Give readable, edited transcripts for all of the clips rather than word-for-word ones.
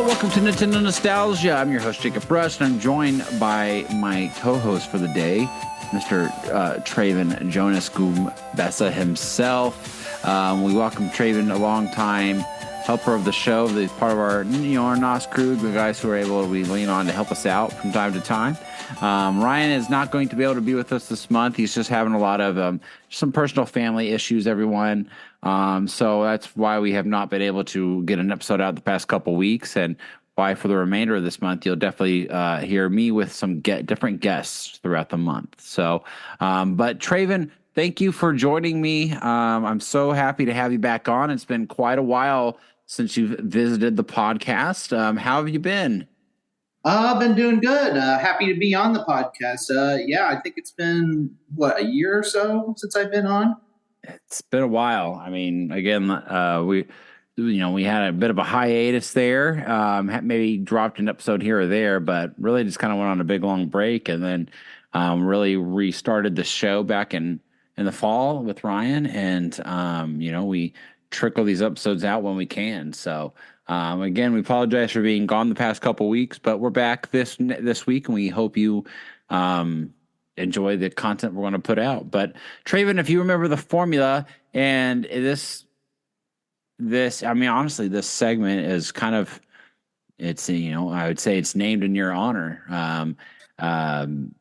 welcome to Nintendo Nostalgia. I'm your host, Jacob Brush, and I'm joined by my co-host for the day, Mr. Traven Jonas Gumbessa himself. We welcome Traven, a long-time helper of the show, the part of our NOS Crew, the guys who are able to lean on to help us out from time to time. Ryan is not going to be able to be with us this month. He's just having a lot of some personal family issues, everyone. So that's why we have not been able to get an episode out the past couple weeks, and why for the remainder of this month, you'll definitely hear me with some different guests throughout the month. So, but Traven, thank you for joining me. I'm so happy to have you back on. It's been quite a while since you've visited the podcast. How have you been? I've been doing good. Happy to be on the podcast. Yeah, I think it's been, a year or so since I've been on? It's been a while. I mean, again, we had a bit of a hiatus there. Maybe dropped an episode here or there, but really just kind of went on a big long break, and then really restarted the show back in the fall with Ryan, and we trickle these episodes out when we can. So again, we apologize for being gone the past couple weeks, but we're back this week, and we hope you enjoy the content we're going to put out. But Traven, if you remember the formula, and this, I mean, honestly, this segment is kind of, it's, I would say it's named in your honor,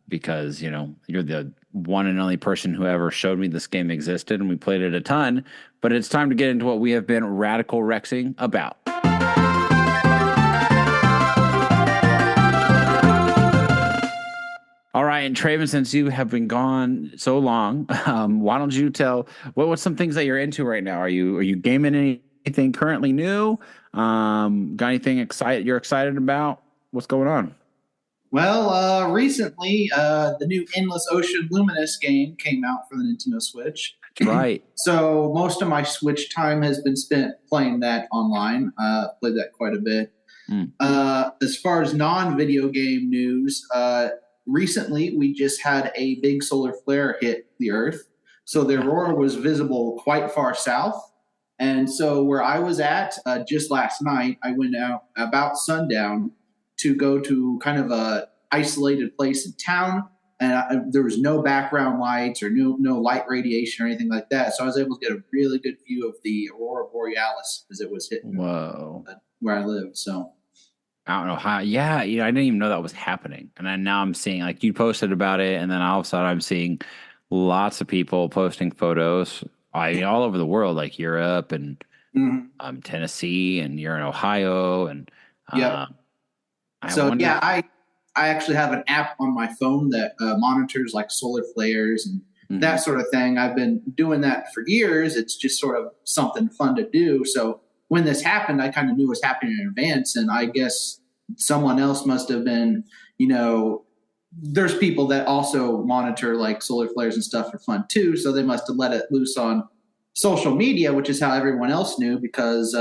because, you're the one and only person who ever showed me this game existed, and we played it a ton. But it's time to get into what we have been radical rexing about. All right, and Traven, since you have been gone so long, why don't you tell what's some things that you're into right now? Are you gaming anything currently new? Got anything you're excited about? What's going on? Well, recently, the new Endless Ocean Luminous game came out for the Nintendo Switch. That's right. So most of my Switch time has been spent playing that online. Played that quite a bit. As far as non-video game news, recently we just had a big solar flare hit the Earth. So the aurora was visible quite far south. And so where I was at just last night, I went out about sundown to go to kind of a isolated place in town, and there was no background lights or no light radiation or anything like that. So I was able to get a really good view of the aurora borealis as it was hitting where I live. So I don't know how. Yeah, I didn't even know that was happening, and now I'm seeing, like, you posted about it, and then all of a sudden I'm seeing lots of people posting photos. All over the world, like Europe and Tennessee, and you're in Ohio, and yeah. I actually have an app on my phone that monitors like solar flares and that sort of thing. I've been doing that for years. It's just sort of something fun to do. So when this happened, I kind of knew it was happening in advance, and I guess someone else must have been, there's people that also monitor like solar flares and stuff for fun too. So they must have let it loose on social media, which is how everyone else knew, because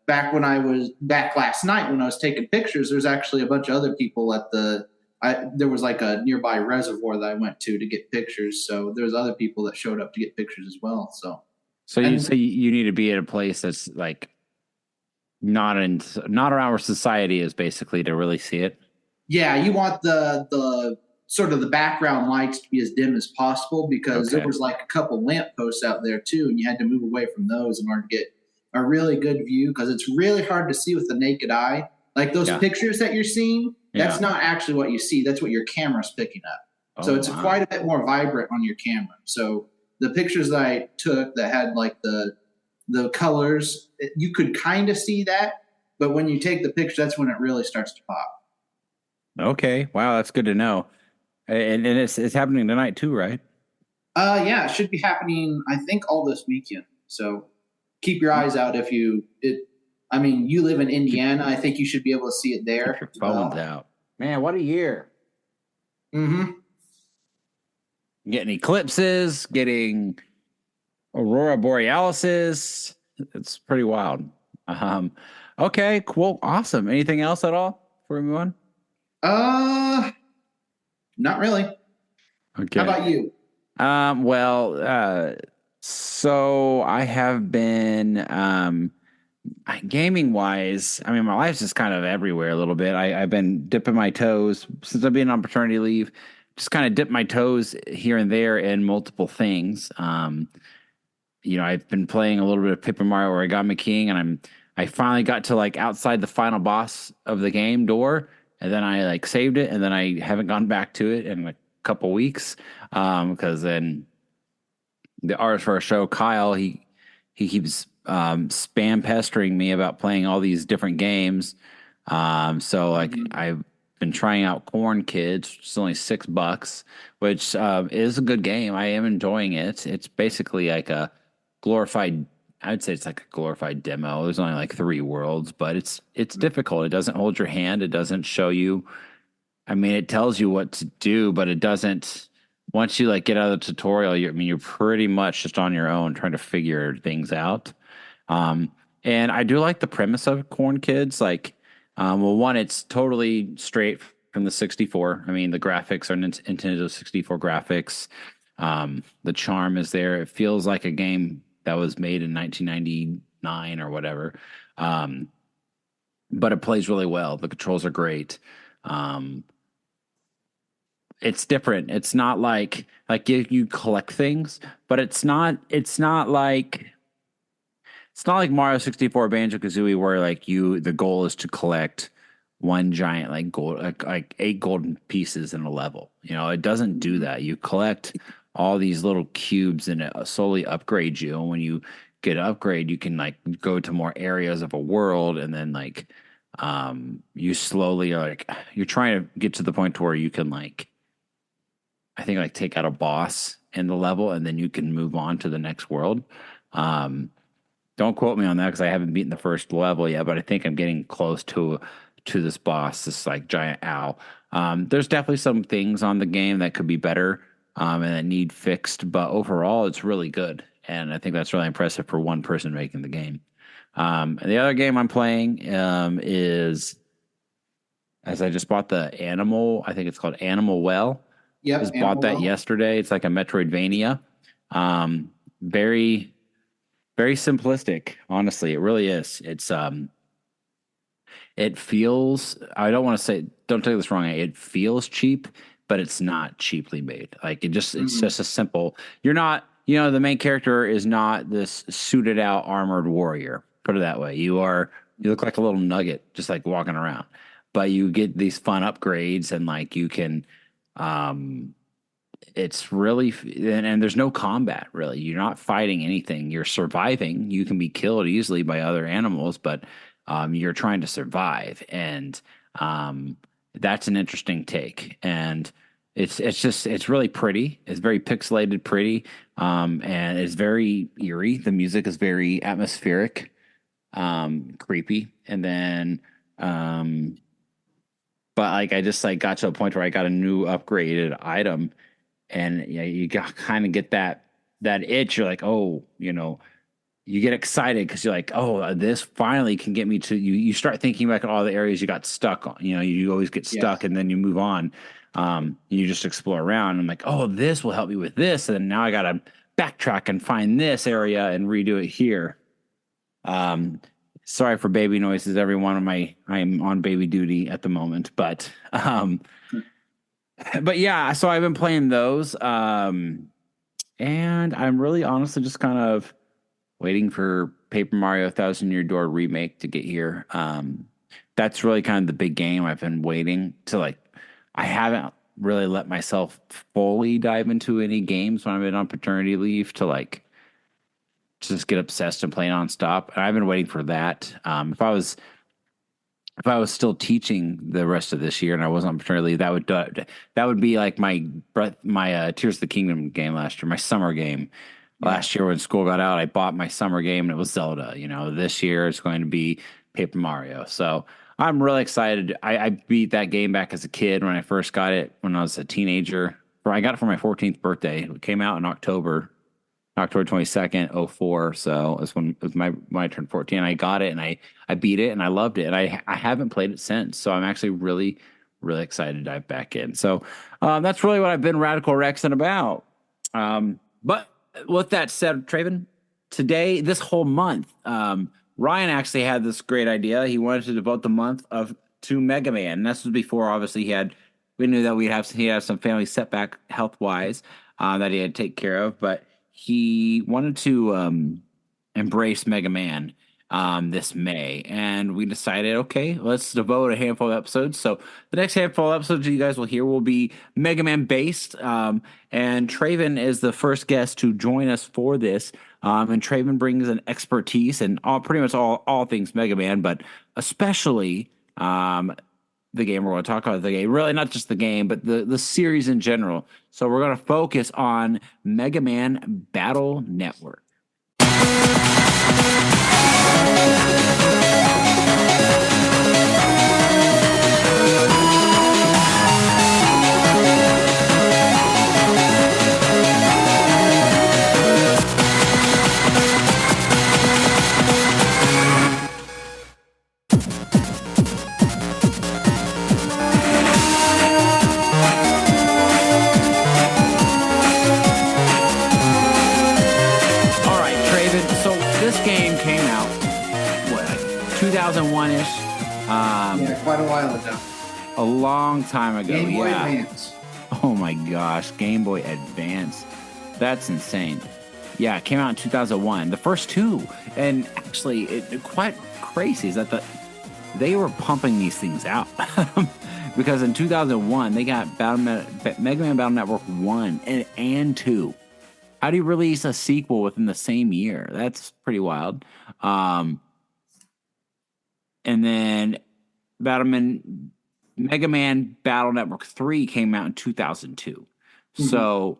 back last night when I was taking pictures, there's actually a bunch of other people at there was like a nearby reservoir that I went to get pictures. So there's other people that showed up to get pictures as well. So you say you need to be at a place that's like not around where society is, basically, to really see it. Yeah, you want the sort of the background lights to be as dim as possible, because there was like a couple lamp posts out there too, and you had to move away from those in order to get a really good view, because it's really hard to see with the naked eye. Like those pictures that you're seeing, that's not actually what you see. That's what your camera's picking up. So it's quite a bit more vibrant on your camera. So the pictures that I took that had like the colors, you could kind of see that, but when you take the picture, that's when it really starts to pop. Okay. Wow, that's good to know. And it's happening tonight too, right? Yeah, it should be happening, I think, all this weekend. So keep your eyes out you live in Indiana. I think you should be able to see it there. Keep your phones out. Man, what a year. Getting eclipses, getting aurora borealises. It's pretty wild. Okay, cool. Awesome. Anything else at all for everyone? Not really. Okay. How about you? So I have been Gaming wise, I mean, my life's just kind of everywhere a little bit. I've been dipping my toes since I've been on paternity leave. Just kind of dip my toes here and there in multiple things. I've been playing a little bit of Paper Mario Origami King, and I finally got to like outside the final boss of the game door, and then I like saved it, and then I haven't gone back to it in a couple weeks. Because then the artist for our show, Kyle, he keeps spam pestering me about playing all these different games. So like I've been trying out Corn Kids. It's only $6, which is a good game. I am enjoying it. It's basically like a glorified. I'd say it's like a glorified demo. There's only like 3 worlds, but it's difficult. It doesn't hold your hand. It doesn't show you. I mean, it tells you what to do, but it doesn't. Once you like get out of the tutorial, you're pretty much just on your own trying to figure things out. Um, and I do like the premise of Corn Kids. Like, well, one, it's totally straight from the 64. I mean, the graphics are Nintendo 64 graphics. The charm is there. It feels like a game that was made in 1999 or whatever. Um, but it plays really well. The controls are great. Um, it's different. It's not like you collect things, but it's not like Mario 64 Banjo Kazooie where like the goal is to collect one giant like gold like 8 golden pieces in a level. It doesn't do that. You collect all these little cubes and it slowly upgrades you. And when you get an upgrade, you can like go to more areas of a world and then like you slowly are like you're trying to get to the point to where you can like I think like take out a boss in the level and then you can move on to the next world. Um, don't quote me on that because I haven't beaten the first level yet, but I think I'm getting close to this boss, this like giant owl. There's definitely some things on the game that could be better and that need fixed, but overall, it's really good, and I think that's really impressive for one person making the game. And the other game I'm playing is as I just bought the Animal. I think it's called Animal Well. Yep, Just bought Animal that Well. yesterday. It's like a Metroidvania. Very very simplistic, honestly. It really is. It feels I don't want to say don't take this wrong. It feels cheap, but it's not cheaply made. Like it's just a simple you're not the main character is not this suited out armored warrior. Put it that way. You look like a little nugget just like walking around. But you get these fun upgrades and like you can um it's really and there's no combat really. You're not fighting anything. You're surviving. You can be killed easily by other animals, but you're trying to survive, and um, that's an interesting take. And it's really pretty. It's very pixelated, pretty, and it's very eerie. The music is very atmospheric, creepy, and then. But like I just like got to a point where I got a new upgraded item and you got kind of get that itch. You're like, oh, you get excited because you're like, oh, this finally can get me to you. You start thinking back at all the areas you got stuck on. You always get Yeah. stuck and then you move on. You just explore around. I'm like, oh, this will help me with this, and then now I got to backtrack and find this area and redo it here. Um, Sorry for baby noises, everyone. I'm on baby duty at the moment, but yeah, so I've been playing those. And I'm really honestly just kind of waiting for Paper Mario Thousand Year Door remake to get here. That's really kind of the big game I've been waiting to like. I haven't really let myself fully dive into any games when I've been on paternity leave to like just get obsessed and play nonstop. And I've been waiting for that. If I was still teaching the rest of this year and I wasn't on paternity leave, that would be like my Tears of the Kingdom game last year, my summer game. Last year when school got out, I bought my summer game and it was Zelda. This year it's going to be Paper Mario. So I'm really excited. I beat that game back as a kid when I first got it when I was a teenager. I got it for my 14th birthday. It came out in October 22nd, 04. So it's when it was my turn 14. I got it and I beat it and I loved it. And I haven't played it since. So I'm actually really, really excited to dive back in. So that's really what I've been Radical Rexing about. But with that said, Traven, today, this whole month, Ryan actually had this great idea. He wanted to devote the month of to Mega Man. And this was before, obviously, we knew that he had some family setback health wise that he had to take care of, but he wanted to embrace Mega Man this May, and we decided, okay, let's devote a handful of episodes. So the next handful of episodes you guys will hear will be Mega Man based, and Traven is the first guest to join us for this. And Traven brings an expertise in pretty much all things Mega Man, but especially the game. We're going to talk about the game, really not just the game, but the series in general. So we're going to focus on Mega Man Battle Network. All right, Traven. So this game came out, 2001-ish? Yeah, quite a while ago. A long time ago. Game Boy Advance. Oh my gosh, Game Boy Advance. That's insane. Yeah, it came out in 2001. The first two. And actually, it quite crazy is that they were pumping these things out. Because in 2001, they got Mega Man Battle Network 1 and 2. How do you release a sequel within the same year? That's pretty wild. And then Mega Man Battle Network 3 came out in 2002. Mm-hmm. So,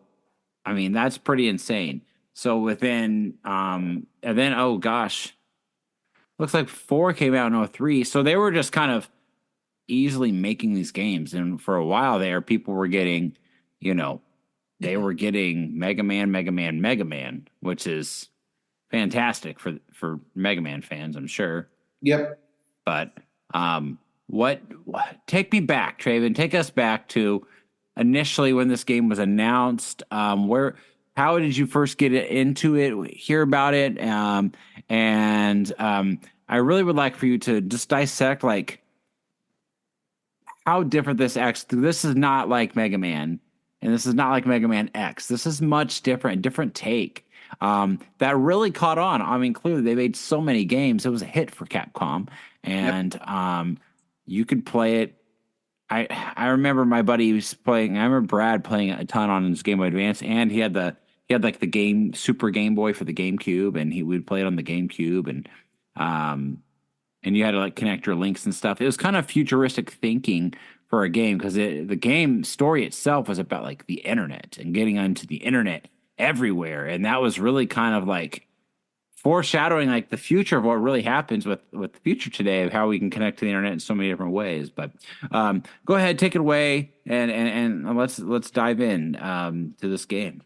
I mean, that's pretty insane. So within, and then, oh gosh, looks like 4 came out in 2003. So they were just kind of easily making these games. And for a while there, people were getting, they were getting Mega Man, which is fantastic for Mega Man fans, I'm sure. Yep. But what take me back, Traven. Take us back to initially when this game was announced. How did you first get into it, hear about it? And I really would like for you to just dissect like how different this is not like Mega Man. And this is not like Mega Man X. This is much different take. That really caught on. I mean, clearly they made so many games. It was a hit for Capcom, and you could play it. I remember my buddy was playing. I remember Brad playing a ton on his Game Boy Advance, and he had like the Super Game Boy for the GameCube, and he would play it on the GameCube, and you had to like connect your links and stuff. It was kind of futuristic thinking for a game because the game story itself was about like the internet and getting onto the internet everywhere, and that was really kind of like foreshadowing like the future of what really happens with the future today of how we can connect to the internet in so many different ways. But go ahead, take it away, and let's dive in to this game.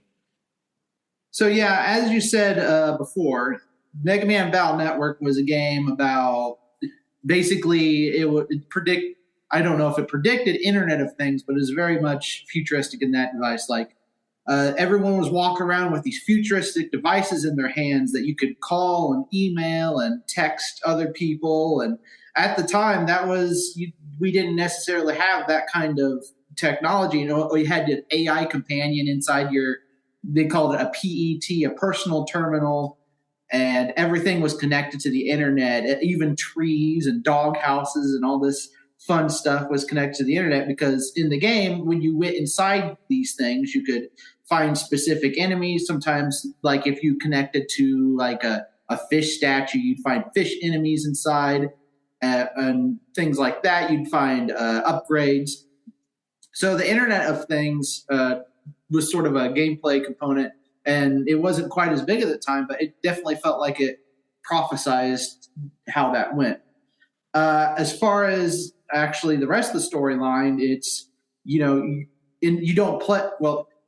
So yeah, as you said before, Mega Man Battle Network was a game about basically it would predict. I don't know if it predicted Internet of Things, but it was very much futuristic in that device. Like everyone was walking around with these futuristic devices in their hands that you could call and email and text other people. And at the time, we didn't necessarily have that kind of technology. You had an AI companion inside they called it a PET, a personal terminal, and everything was connected to the internet. Even trees and dog houses and all this fun stuff was connected to the internet, because in the game, when you went inside these things, you could find specific enemies. Sometimes, like if you connected to like a fish statue, you'd find fish enemies inside, and things like that. You'd find upgrades. So the Internet of Things was sort of a gameplay component, and it wasn't quite as big at the time, but it definitely felt like it prophesized how that went. As far as actually the rest of the storyline, it's you don't play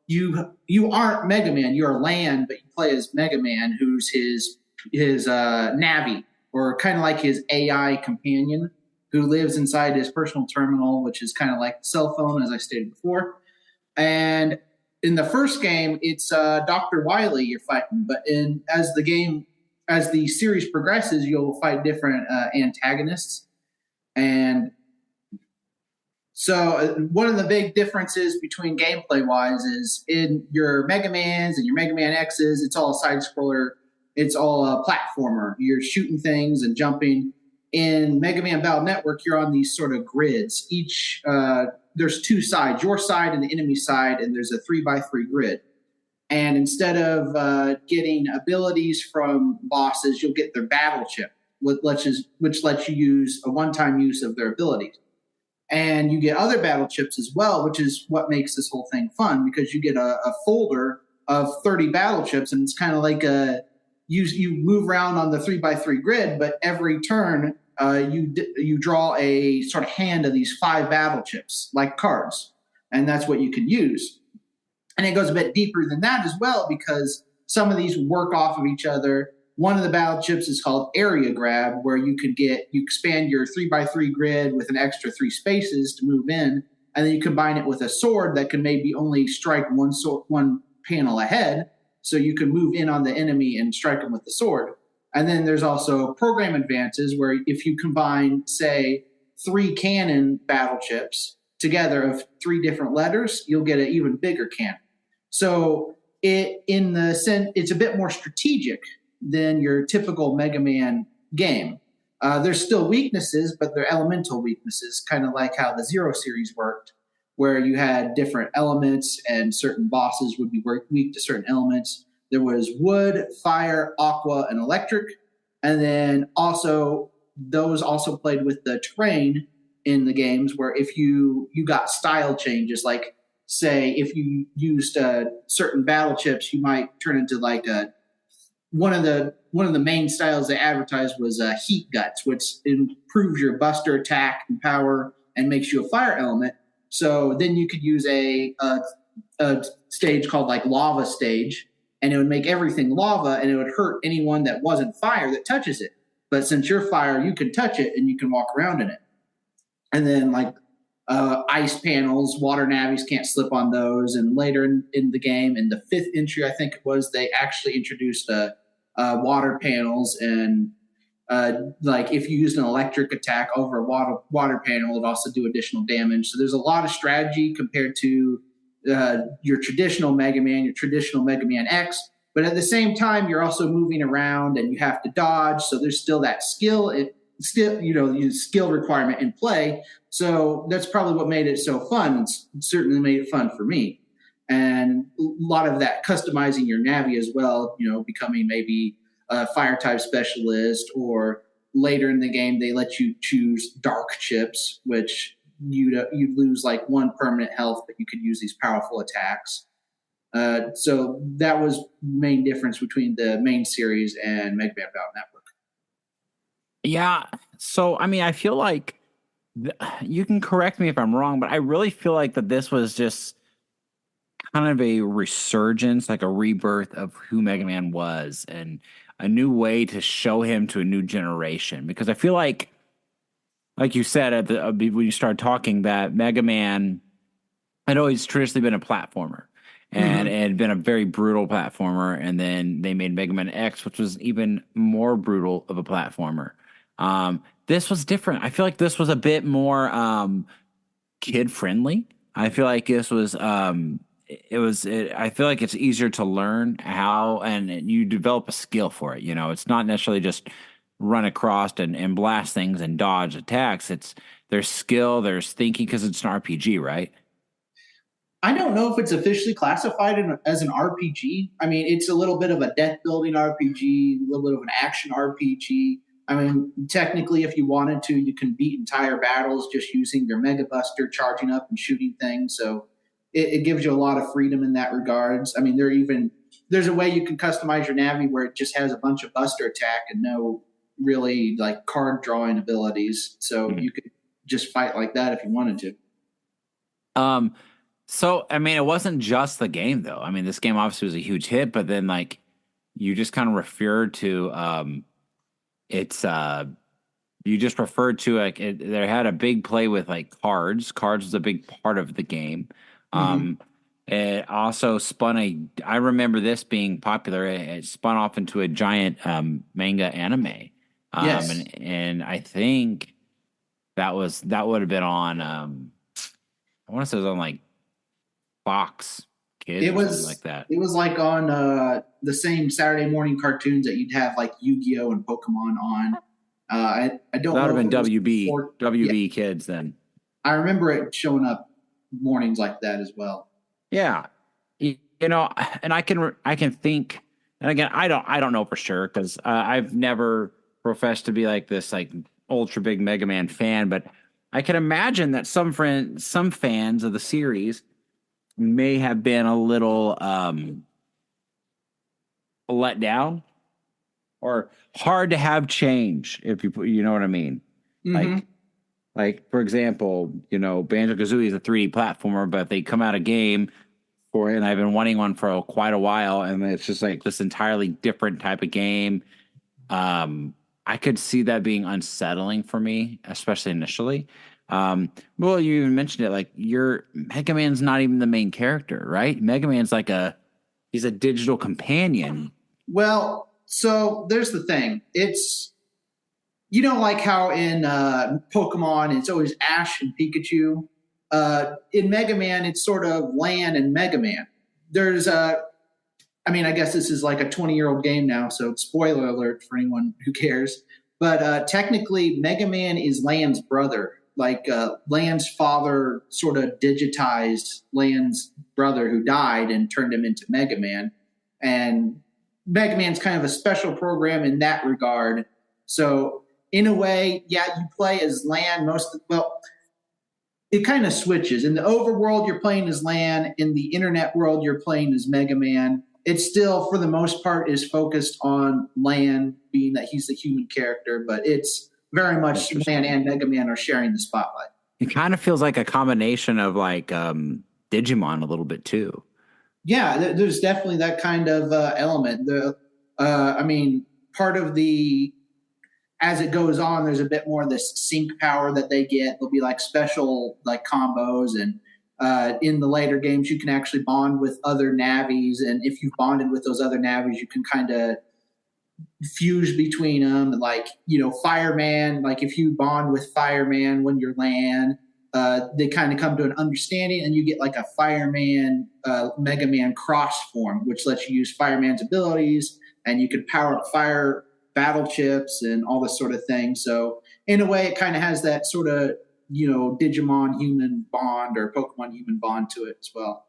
you aren't Mega Man, you're Land, but you play as Mega Man, who's his Navi, or kind of like his AI companion, who lives inside his personal terminal, which is kind of like a cell phone, as I stated before. And in the first game, it's Dr. Wily you're fighting, but as as the series progresses, you'll fight different antagonists. And so one of the big differences between gameplay wise is in your Mega Mans and your Mega Man X's, it's all a side scroller. It's all a platformer. You're shooting things and jumping. In Mega Man Battle Network, you're on these sort of grids. Each there's two sides, your side and the enemy side, and there's a 3x3 grid. And instead of getting abilities from bosses, you'll get their battle chip, which lets you use a one-time use of their abilities. And you get other battle chips as well, which is what makes this whole thing fun, because you get a folder of 30 battle chips, and it's kind of like you move around on the 3x3 grid, but every turn you draw a sort of hand of these 5 battle chips, like cards, and that's what you can use. And it goes a bit deeper than that as well, because some of these work off of each other. One of the battle chips is called Area Grab, where you expand your 3x3 grid with an extra 3 spaces to move in, and then you combine it with a sword that can maybe only strike one panel ahead, so you can move in on the enemy and strike them with the sword. And then there's also program advances, where if you combine, say, 3 cannon battle chips together of 3 different letters, you'll get an even bigger cannon. So it's a bit more strategic than your typical Mega Man game. There's still weaknesses, but they're elemental weaknesses, kind of like how the Zero series worked, where you had different elements and certain bosses would be weak to certain elements. There was wood, fire, aqua, and electric. And then also, those also played with the terrain in the games, where if you got style changes, like, say, if you used certain battle chips, you might turn into like one of the main styles they advertised was heat guts, which improves your buster attack and power and makes you a fire element. So then you could use a stage called like lava stage, and it would make everything lava, and it would hurt anyone that wasn't fire that touches it. But since you're fire, you can touch it and you can walk around in it. And then like ice panels, water navies can't slip on those. And later in the game, in the 5th entry, I think it was, they actually introduced water panels, and like if you used an electric attack over a water panel, it'd also do additional damage. So there's a lot of strategy compared to your traditional Mega Man, your traditional Mega Man X. But at the same time, you're also moving around and you have to dodge. So there's still that skill requirement in play. So that's probably what made it so fun. It's certainly made it fun for me. And a lot of that customizing your Navi as well, becoming maybe a fire type specialist, or later in the game, they let you choose dark chips, which you'd lose like 1 permanent health, but you could use these powerful attacks. So that was the main difference between the main series and Megaman Battle Network. Yeah. So, I mean, I feel like you can correct me if I'm wrong, but I really feel like that this was just kind of a resurgence, like a rebirth of who Mega Man was, and a new way to show him to a new generation. Because I feel like you said when you started talking, that Mega Man had always traditionally been a platformer, and it had been a very brutal platformer. And then they made Mega Man X, which was even more brutal of a platformer. This was different. I feel like this was a bit more kid friendly. I feel like this was I feel like it's easier to learn how, and you develop a skill for it. It's not necessarily just run across and blast things and dodge attacks. There's skill, there's thinking, because it's an RPG, right? I don't know if it's officially classified as an RPG. I mean, it's a little bit of a deck building RPG, a little bit of an action RPG. I mean, technically, if you wanted to, you can beat entire battles just using your Mega Buster, charging up and shooting things. So it gives you a lot of freedom in that regards. I mean, there's a way you can customize your Navi where it just has a bunch of Buster attack and no really like card drawing abilities. So you could just fight like that if you wanted to. So, I mean, it wasn't just the game, though. I mean, this game obviously was a huge hit, but then, like, you just kind of referred to, you just referred to, like, they had a big play with, like, cards. Cards was a big part of the game. And It also I remember this being popular. It spun off into a giant manga anime. Yes. And I think that would have been on I want to say it was on like Fox Kids It or something was like that. it was like on the same Saturday morning cartoons that you'd have like Yu-Gi-Oh and Pokemon on. I don't That would know have if been it was WB Kids then. I remember it showing up mornings like that as well. Yeah. You know, and I can think, and again, I don't know for sure because I've never professed to be like this like ultra big Mega Man fan, but I can imagine that some fans of the series may have been a little let down or hard to have change, if you know what I mean. Mm-hmm. Like for example, you know, Banjo-Kazooie is a 3D platformer, but they come out a game for it, and I've been wanting one for quite a while, and it's just like this entirely different type of game. I could see that being unsettling for me, especially initially. Well, you even mentioned it, like your Mega Man's not even the main character, right? Mega Man's like he's a digital companion. Well, so there's the thing. It's like how in Pokemon it's always Ash and Pikachu. In Mega Man, it's sort of Lan and Mega Man. There's I guess this is like a 20-year-old game now, so spoiler alert for anyone who cares. But technically, Mega Man is Lan's brother. Like Lan's father sort of digitized Lan's brother who died and turned him into Mega Man. And Mega Man's kind of a special program in that regard. So in a way, yeah, you play as Lan it kind of switches. In the overworld, you're playing as Lan. In the internet world, you're playing as Mega Man. It still, for the most part, is focused on Lan, being that he's the human character, but it's very much Lan and Mega Man are sharing the spotlight. It kind of feels like a combination of like Digimon a little bit too. Yeah, there's definitely that kind of element. Part of the as it goes on, there's a bit more of this sync power that they get. There'll be like special like combos, and in the later games, you can actually bond with other Navis, and if you've bonded with those other Navis, you can kind of fuse between them. Like Fireman, like if you bond with Fireman when you're Lan, they kind of come to an understanding, and you get like a Fireman Mega Man cross form, which lets you use Fireman's abilities, and you can power up fire battle chips and all this sort of thing. So in a way, it kind of has that sort of Digimon human bond or Pokemon human bond to it as well.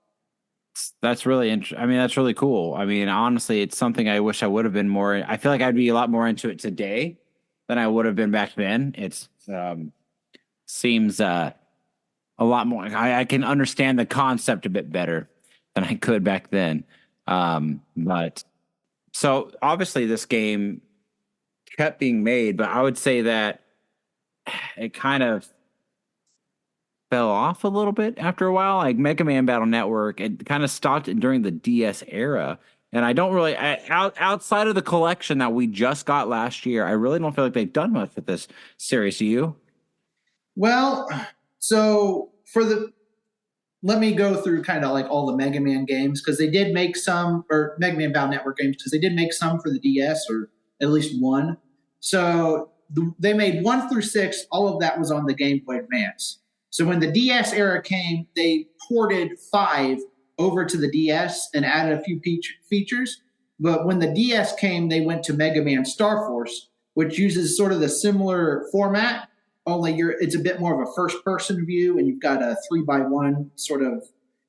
That's really interesting. I mean, that's really cool. I mean, honestly, it's something I wish I would have been more. I feel like I'd be a lot more into it today than I would have been back then. It's seems a lot more. I can understand the concept a bit better than I could back then. But so obviously, this game kept being made, but I would say that it kind of fell off a little bit after a while. Like Mega Man Battle Network, it kind of stopped during the DS era. And I don't really, outside of the collection that we just got last year, I really don't feel like they've done much with this series. Do you? Well, so let me go through kind of like all the Mega Man games because they did make some, or Mega Man Battle Network games, because they did make some for the DS, or at least one. So they made 1 through 6. All of that was on the Game Boy Advance. So when the DS era came, they ported 5 over to the DS and added a few features. But when the DS came, they went to Mega Man Star Force, which uses sort of the similar format, only it's a bit more of a first person view, and you've got a 3x1 sort of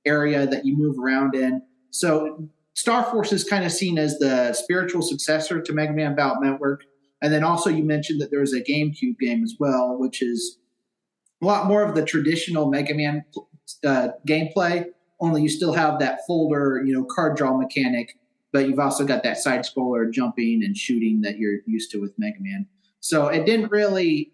area that you move around in. So Star Force is kind of seen as the spiritual successor to Mega Man Battle Network. And then also you mentioned that there was a GameCube game as well, which is a lot more of the traditional Mega Man gameplay, only you still have that folder, card draw mechanic, but you've also got that side scroller jumping and shooting that you're used to with Mega Man. So it didn't really,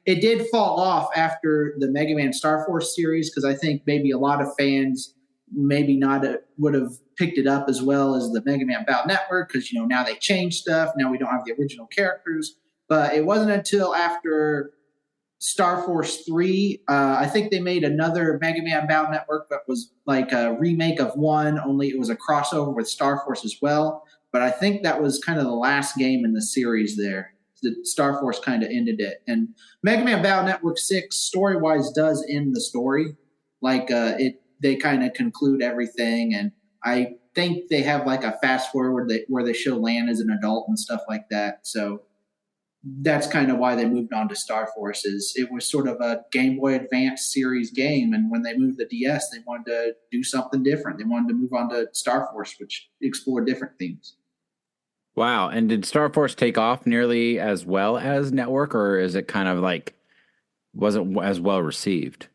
it did fall off after the Mega Man Star Force series, because I think maybe a lot of fans maybe not would have picked it up as well as the Mega Man Battle Network, because now they changed stuff. Now we don't have the original characters. But it wasn't until after Star Force 3. I think they made another Megaman Battle Network that was like a remake of one, only it was a crossover with Star Force as well. But I think that was kind of the last game in the series there. The Star Force kind of ended it. And Megaman Battle Network 6, story-wise, does end the story. Like, they kind of conclude everything. And I think they have like a fast forward where they show Lan as an adult and stuff like that. So that's kind of why they moved on to Star Force. It was sort of a Game Boy Advance series game, and when they moved the DS, they wanted to do something different. They wanted to move on to Star Force, which explored different themes. Wow. And did Star Force take off nearly as well as Network, or is it kind of like wasn't as well received?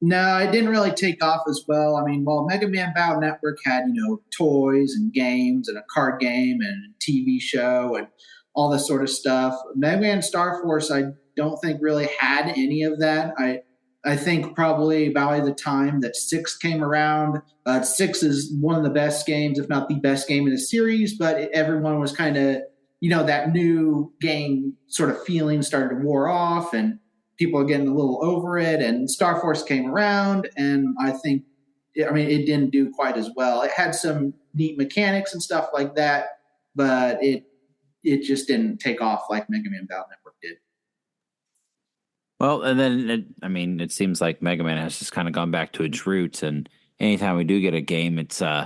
No, it didn't really take off as well. I mean, while Mega Man Battle Network had, toys and games and a card game and a TV show and all this sort of stuff, Mega Man Star Force, I don't think really had any of that. I think probably by the time that 6 came around, 6 is one of the best games, if not the best game in the series, but everyone was kind of, that new game sort of feeling started to wear off and people are getting a little over it, and Star Force came around, and I think, it didn't do quite as well. It had some neat mechanics and stuff like that, but it just didn't take off like Mega Man Battle Network did. Well, and then it seems like Mega Man has just kind of gone back to its roots, and anytime we do get a game, it's kind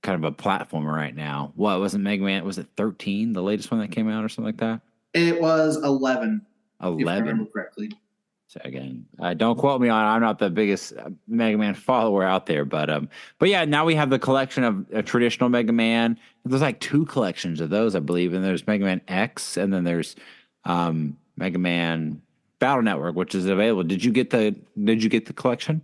of a platformer right now. What wasn't Mega Man? Was it 13, the latest one that came out, or something like that? It was 11. 11. If I remember correctly. So again, don't quote me on. I'm not the biggest Mega Man follower out there, but yeah. Now we have the collection of a traditional Mega Man. There's like 2 collections of those, I believe, and there's Mega Man X, and then there's Mega Man Battle Network, which is available. Did you get the collection?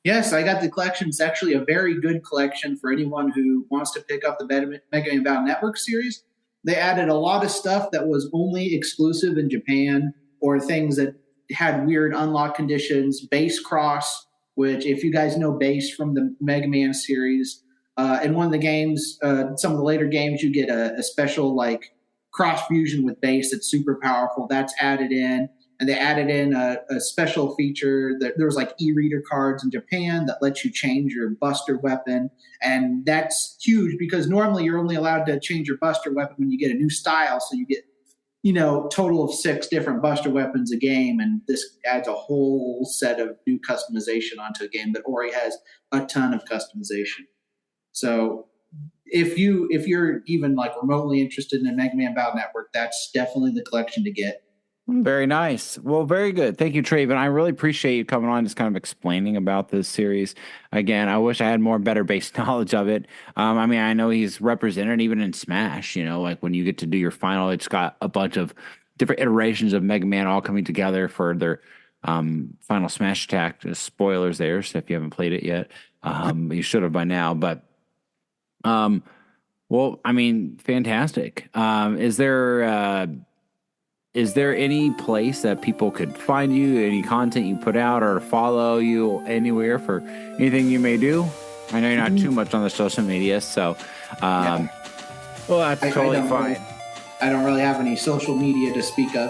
Yes, I got the collection. It's actually a very good collection for anyone who wants to pick up the Mega Man Battle Network series. They added a lot of stuff that was only exclusive in Japan, or things that had weird unlock conditions. Base Cross, which if you guys know Base from the Mega Man series, in one of the games, some of the later games, you get a special like cross fusion with Base that's super powerful. That's added in. And they added in a special feature that there was like e-reader cards in Japan that lets you change your Buster weapon. And that's huge because normally you're only allowed to change your Buster weapon when you get a new style. So you get total of 6 different Buster weapons a game, and this adds a whole set of new customization onto a game that already has a ton of customization. So if you're even like remotely interested in Mega Man Battle Network, that's definitely the collection to get. Very nice. Well, very good. Thank you, Traven. I really appreciate you coming on, just kind of explaining about this series. Again, I wish I had better base knowledge of it. I know he's represented even in Smash, like when you get to do your final, it's got a bunch of different iterations of Mega Man all coming together for their final Smash attack. Just spoilers there, so if you haven't played it yet, you should have by now. But, fantastic. Is there any place that people could find you, any content you put out, or follow you anywhere for anything you may do? I know you're not too much on the social media, so well, that's totally fine. I don't really have any social media to speak of.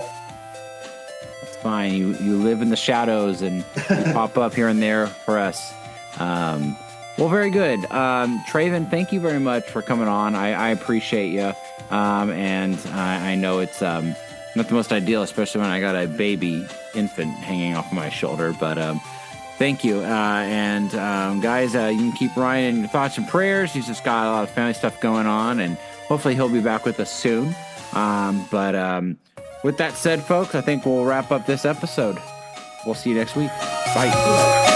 That's fine. You live in the shadows and you pop up here and there for us. Well, very good. Traven, thank you very much for coming on. I appreciate you. And I know it's not the most ideal, especially when I got a baby infant hanging off my shoulder. But thank you. And guys, you can keep Ryan in your thoughts and prayers. He's just got a lot of family stuff going on, and hopefully he'll be back with us soon. But with that said, folks, I think we'll wrap up this episode. We'll see you next week. Bye.